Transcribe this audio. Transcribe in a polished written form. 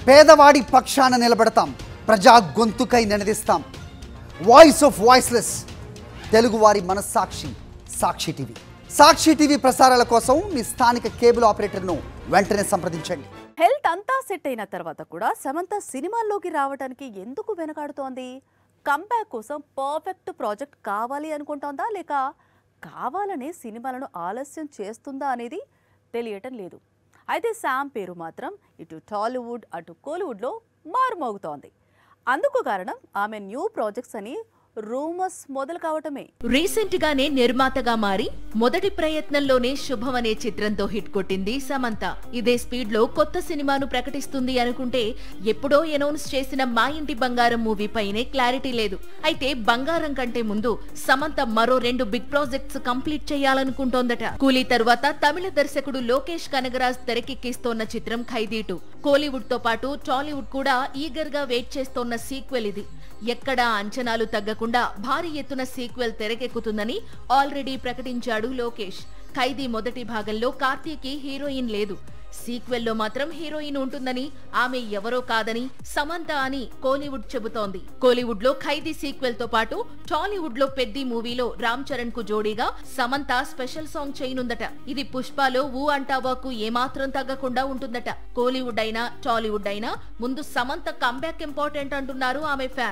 పేదవాడి పక్షాన నిలబడతాం, ప్రజా గొంతుకై నినదిస్తాం. వాయిస్ ఆఫ్ వాయిస్లెస్, తెలుగువారి మనస్సాక్షి సాక్షి టీవీ. సాక్షి టీవీ ప్రసారాల కోసం మీ స్థానిక కేబుల్ ఆపరేటర్ను వెంటనే సంప్రదించండి. హెల్త్ అంతా సెట్ అయిన తర్వాత కూడా సమంత సినిమాల్లోకి రావడానికి ఎందుకు వెనకాడుతోంది? కంబ్యాక్ కోసం పర్ఫెక్ట్ ప్రాజెక్ట్ కావాలి అనుకుంటోందా, లేక కావాలనే సినిమాలను ఆలస్యం చేస్తుందా అనేది తెలియటం లేదు. అయితే శామ్ పేరు మాత్రం ఇటు టాలీవుడ్ అటు కోలీవుడ్లో మారుమోగుతోంది. అందుకు కారణం ఆమె న్యూ ప్రాజెక్ట్స్ అని రూమర్స్ మొదలు కావటమే. రీసెంట్ గానే నిర్మాతగా మారి మొదటి ప్రయత్నంలోనే శుభం అనే చిత్రంతో హిట్ కొట్టింది సమంత. ఇదే స్పీడ్ లో కొత్త సినిమాను ప్రకటిస్తుంది అనుకుంటే ఎప్పుడో అనౌన్స్ చేసిన మా ఇంటి బంగారం మూవీ పైనే క్లారిటీ లేదు. అయితే బంగారం కంటే ముందు సమంత మరో 2 బిగ్ ప్రాజెక్ట్స్ కంప్లీట్ చేయాలనుకుంటోందట. కూలీ తరువాత తమిళ దర్శకుడు లోకేష్ కనగరాజ్ తెరకెక్కిస్తోన్న చిత్రం ఖైదీ 2. కోలీవుడ్ తో పాటు టాలీవుడ్ కూడా ఈగర్ గా వెయిట్ చేస్తోన్న సీక్వెల్ ఇది. ఎక్కడా అంచనాలు తగ్గకుండా భారీ ఎత్తున సీక్వెల్ తెరకెక్కుతుందని ఆల్రెడీ ప్రకటించాడు లోకేష్. ఖైదీ మొదటి భాగంలో కార్తీకి హీరోయిన్ లేదు. సీక్వెల్లో మాత్రం హీరోయిన్ ఉంటుందని, ఆమె ఎవరో కాదని సమంత అని కోలీవుడ్ చెబుతోంది. కోలీవుడ్ లో ఖైదీ సీక్వెల్ తో పాటు టాలీవుడ్ లో పెద్ది మూవీలో రామ్ చరణ్ కు జోడీగా సమంత స్పెషల్ సాంగ్ చేయనుందట. ఇది పుష్పలో ఊ అంటావాకు ఏమాత్రం తగ్గకుండా ఉంటుందట. కోలీవుడ్ అయినా టాలీవుడ్ అయినా ముందు సమంత కంబ్యాక్ ఇంపార్టెంట్ అంటున్నారు ఆమె ఫ్యాన్స్.